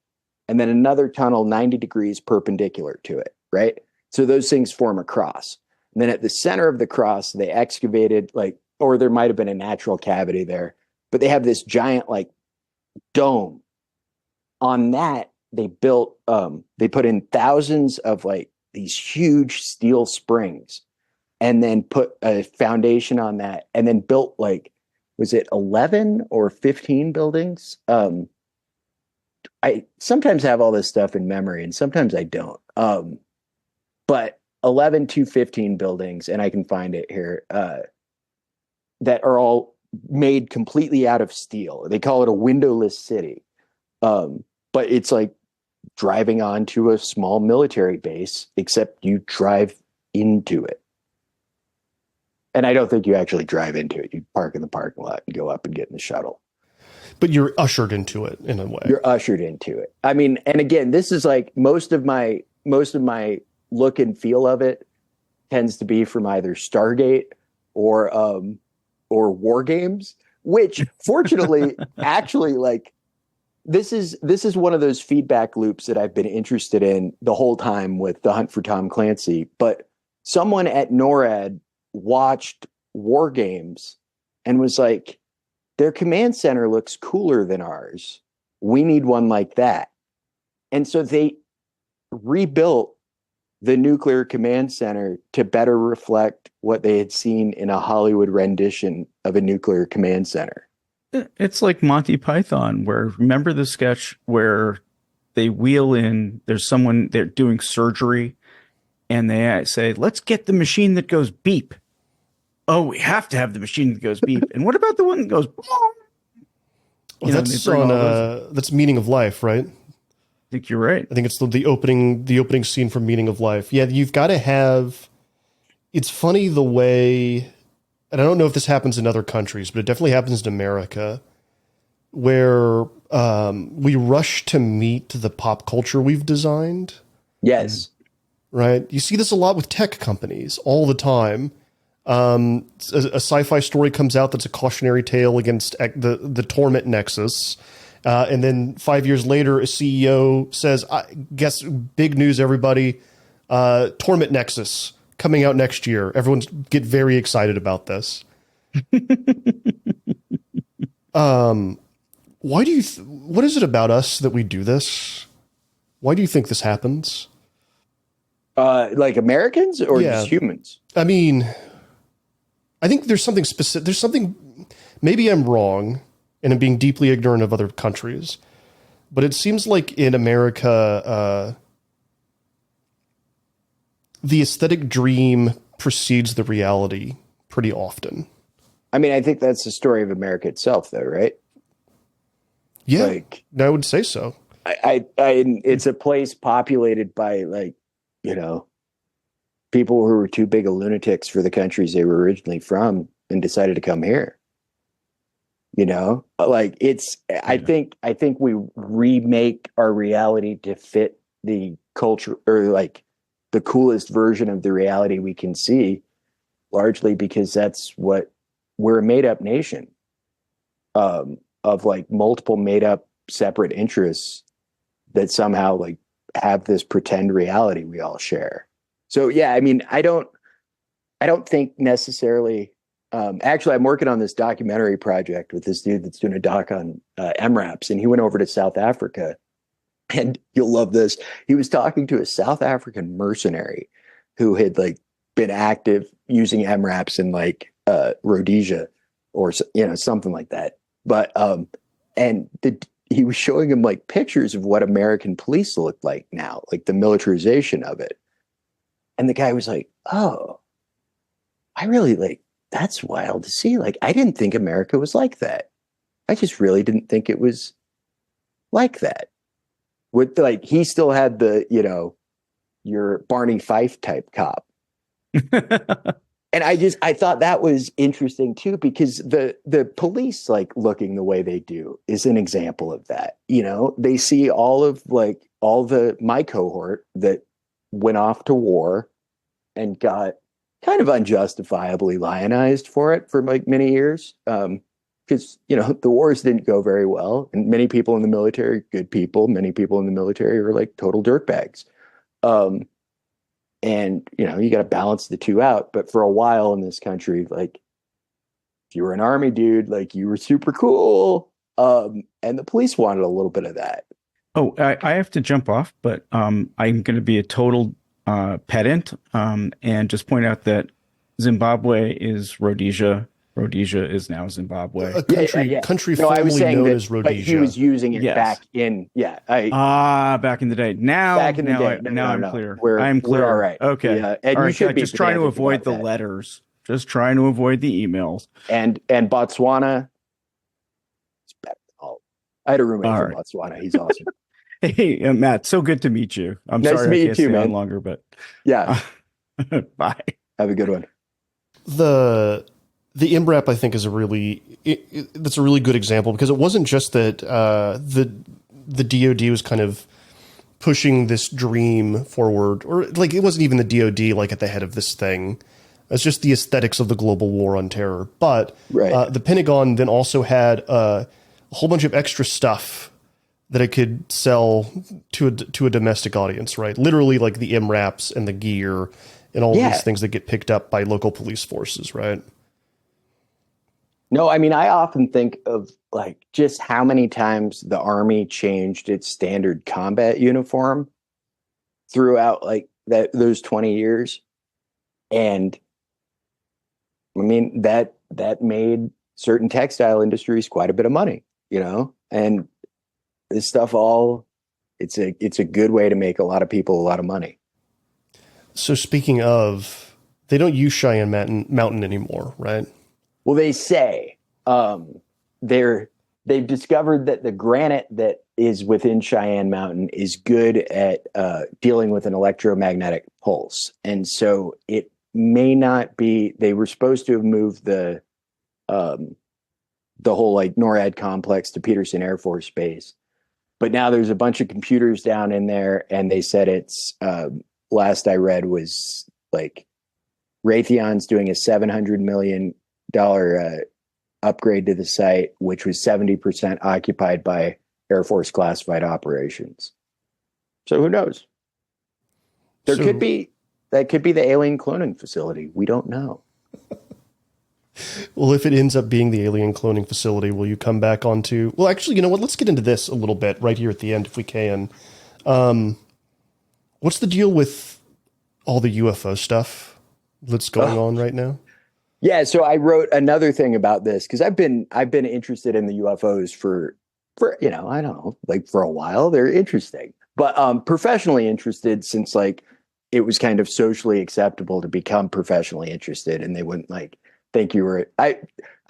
and then another tunnel 90 degrees perpendicular to it, right? So those things form a cross. And then at the center of the cross, they excavated or there might have been a natural cavity there, but they have this giant dome. On that, they built, they put in thousands of these huge steel springs and then put a foundation on that and then built was it 11 or 15 buildings? I sometimes have all this stuff in memory and sometimes I don't. But 11 215 buildings, and I can find it here, that are all made completely out of steel. They call it a windowless city. But it's like driving onto a small military base, except you drive into it. And I don't think you actually drive into it. You park in the parking lot and go up and get in the shuttle. But you're ushered into it in a way. You're ushered into it. I mean, and again, this is like most of my look and feel of it tends to be from either Stargate or War Games, which fortunately actually like this is one of those feedback loops that I've been interested in the whole time with The Hunt for Tom Clancy. But someone at NORAD watched War Games and was like, their command center looks cooler than ours. We need one like that. And so they rebuilt the nuclear command center to better reflect what they had seen in a Hollywood rendition of a nuclear command center. It's like Monty Python, where remember the sketch where they wheel in, there's someone, they're doing surgery, and they say, let's get the machine that goes beep. Oh, we have to have the machine that goes beep. And what about the one that goes? Well, that's Meaning of Life, right? I think you're right. I think it's the opening scene from Meaning of Life. Yeah, you've got to have. It's funny the way, and I don't know if this happens in other countries, but it definitely happens in America, where we rush to meet the pop culture we've designed. Yes. Right? You see this a lot with tech companies all the time. A sci-fi story comes out that's a cautionary tale against the Torment Nexus. And then 5 years later, a CEO says, I guess big news, everybody, Torment Nexus coming out next year. Everyone get very excited about this. Why do you, what is it about us that we do this? Why do you think this happens? Like Americans or just humans? I mean, I think there's something specific. There's something, maybe I'm wrong and I'm being deeply ignorant of other countries, but it seems like in America, the aesthetic dream precedes the reality pretty often. I mean, I think that's the story of America itself, though, right? Yeah, like, I would say so. It's a place populated by, like, you know, people who were too big of lunatics for the countries they were originally from and decided to come here. You know, like it's, yeah. I think we remake our reality to fit the culture, or like the coolest version of the reality we can see, largely because that's what we're, a made up nation of like multiple made up separate interests that somehow like have this pretend reality we all share. So yeah, I mean, I don't think necessarily. Actually, I'm working on this documentary project with this dude that's doing a doc on MRAPs, and he went over to South Africa. And you'll love this. He was talking to a South African mercenary who had like been active using MRAPs in like Rhodesia or, you know, something like that. But he was showing him like pictures of what American police look like now, like the militarization of it. And the guy was like, "Oh, I really like, that's wild to see. Like, I didn't think America was like that. I just really didn't think it was like that." With like, he still had the, you know, your Barney Fife type cop. And I thought that was interesting too, because the police like looking the way they do is an example of that. You know, they see all my cohort that went off to war and got kind of unjustifiably lionized for it for like many years. Because, you know, the wars didn't go very well, and many people in the military, good people, many people in the military are like total dirtbags. And, you know, you got to balance the two out. But for a while in this country, like, if you were an army dude, like, you were super cool. And the police wanted a little bit of that. Oh, I have to jump off, but I'm going to be a total pedant and just point out that Zimbabwe is Rhodesia Rhodesia is now Zimbabwe. A country No, I was formerly saying known that, as but Rhodesia. he was using it Yes. back in. Yeah, Back in the day. Now, back in the day. now I'm clear. We're clear. all right. Okay. And all you right. should be just trying to pedantic avoid about the that. letters. Just trying to avoid the emails. And Botswana. I had a roommate All from right. Botswana. He's awesome. Hey, Matt, so good to meet you. I'm Nice to sorry meet I you can't too, stay man. on longer, but Yeah. bye. Have a good one. The MRAP, I think, is that's a really good example, because it wasn't just that the DoD was kind of pushing this dream forward, or like it wasn't even the DoD like at the head of this thing. It's just the aesthetics of the global war on terror. But the Pentagon then also had a whole bunch of extra stuff that it could sell to a domestic audience, right? Literally like the MRAPs and the gear and all these things that get picked up by local police forces, right? No, I mean, I often think of like just how many times the Army changed its standard combat uniform throughout like those 20 years. And I mean, that made certain textile industries quite a bit of money, and this stuff it's a good way to make a lot of people a lot of money. So speaking of, they don't use Cheyenne Mountain anymore, right? Well, they say they've discovered that the granite that is within Cheyenne Mountain is good at dealing with an electromagnetic pulse, and so it may not be. They were supposed to have moved the whole like NORAD complex to Peterson Air Force Base, but now there's a bunch of computers down in there, and they said it's last I read was like Raytheon's doing a $700 million upgrade to the site, which was 70% occupied by Air Force classified operations. So who knows? That could be the alien cloning facility. We don't know. Well, if it ends up being the alien cloning facility, will you come back onto... Well, actually, you know what? Let's get into this a little bit right here at the end if we can. What's the deal with all the UFO stuff that's going on right now? Yeah, so I wrote another thing about this because I've been interested in the UFOs for I don't know, like for a while. They're interesting, but professionally interested since like it was kind of socially acceptable to become professionally interested, and they wouldn't like think you were. I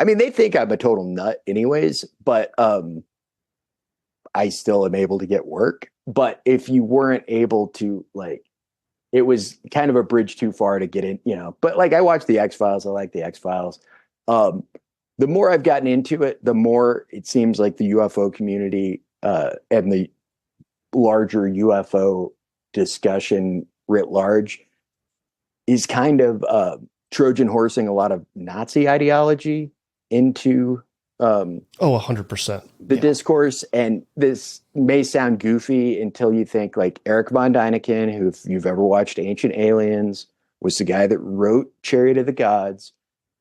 mean, they think I'm a total nut, anyways, but I still am able to get work. But if you weren't able to like. It was kind of a bridge too far to get in, but like I watched the X-Files. I like the X-Files. The more I've gotten into it, the more it seems like the UFO community and the larger UFO discussion writ large is kind of Trojan horsing a lot of Nazi ideology into 100%. The discourse. And this may sound goofy until you think like Eric von Däniken, who, if you've ever watched Ancient Aliens, was the guy that wrote Chariot of the Gods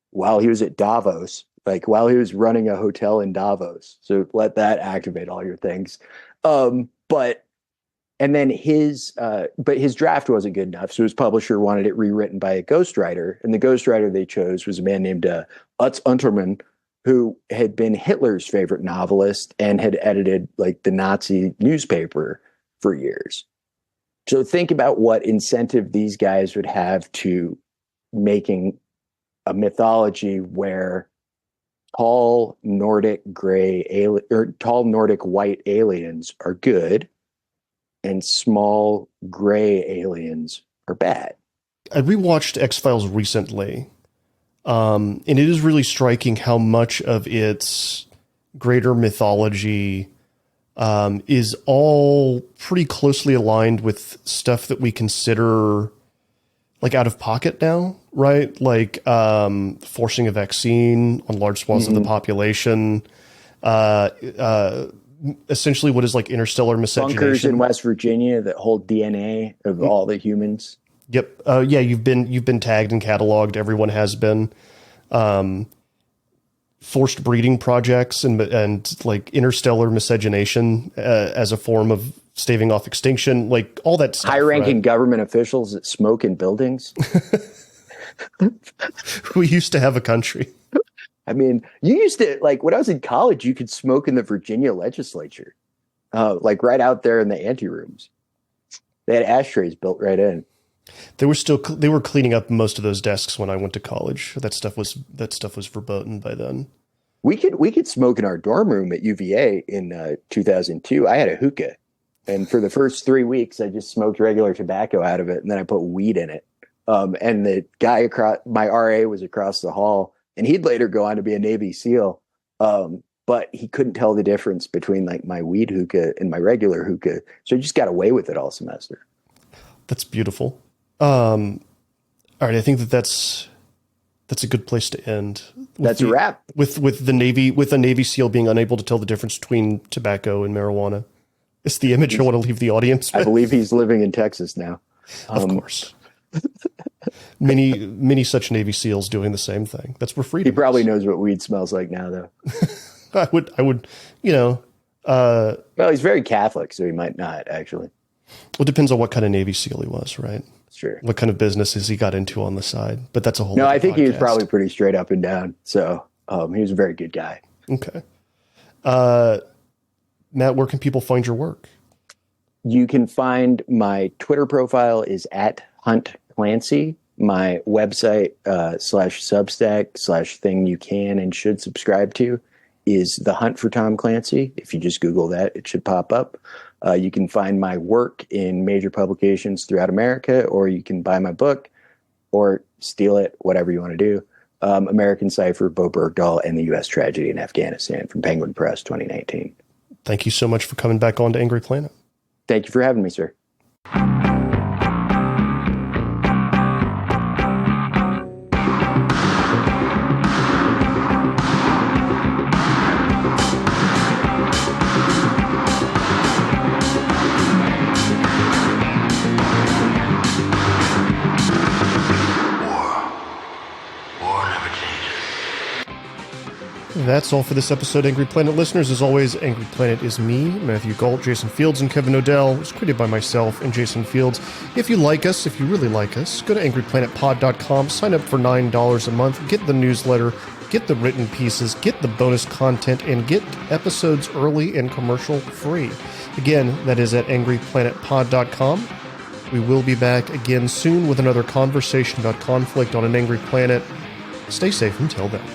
while he was at Davos, like while he was running a hotel in Davos. So let that activate all your things. But his draft wasn't good enough. So his publisher wanted it rewritten by a ghostwriter. And the ghostwriter they chose was a man named Utz Unterman, who had been Hitler's favorite novelist and had edited like the Nazi newspaper for years. So think about what incentive these guys would have to making a mythology where tall Nordic tall Nordic white aliens are good and small gray aliens are bad. I rewatched X-Files recently. And it is really striking how much of its greater mythology is all pretty closely aligned with stuff that we consider like out of pocket now, right? Like forcing a vaccine on large swaths of the population, essentially what is like interstellar miscegenation. Bunkers in West Virginia that hold DNA of all the humans. Yep. Yeah, you've been tagged and cataloged. Everyone has been. Forced breeding projects and like interstellar miscegenation as a form of staving off extinction, like all that stuff. High-ranking government officials that smoke in buildings. We used to have a country. I mean, you used to, like, when I was in college, you could smoke in the Virginia legislature, like right out there in the anterooms. They had ashtrays built right in. They were cleaning up most of those desks when I went to college. That stuff was verboten by then. We could smoke in our dorm room at UVA in 2002. I had a hookah, and for the first 3 weeks, I just smoked regular tobacco out of it, and then I put weed in it. And the guy across my RA was across the hall, and he'd later go on to be a Navy SEAL. But he couldn't tell the difference between like my weed hookah and my regular hookah, so he just got away with it all semester. That's beautiful. All right, I think that's a good place to end. That's a wrap. With a Navy SEAL being unable to tell the difference between tobacco and marijuana. It's the image I want to leave the audience with. I believe he's living in Texas now. Of course. Many such Navy SEALs doing the same thing. That's where freedom He probably is. knows what weed smells like now, though. I would, Well, he's very Catholic, so he might not actually. well, it depends on what kind of Navy SEAL he was, right? Sure. What kind of businesses he got into on the side, but that's a whole No, other I think he was podcast. probably pretty straight up and down. So he was a very good guy. Okay. Matt, where can people find your work? You can find my Twitter profile is at Hunt Clancy. My website /Substack /thing you can and should subscribe to is The Hunt for Tom Clancy. If you just Google that, it should pop up. You can find my work in major publications throughout America, or you can buy my book or steal it, whatever you want to do. American Cipher, Bo Bergdahl, and the U.S. Tragedy in Afghanistan from Penguin Press 2019. Thank you so much for coming back on to Angry Planet. Thank you for having me, sir. That's all for this episode, Angry Planet listeners. As always, Angry Planet is me, Matthew Galt, Jason Fields, and Kevin Odell. It's created by myself and Jason Fields. If you like us, if you really like us, go to angryplanetpod.com, sign up for $9 a month, get the newsletter, get the written pieces, get the bonus content, and get episodes early and commercial free. Again, that is at angryplanetpod.com. We will be back again soon with another conversation about conflict on an angry planet. Stay safe until then.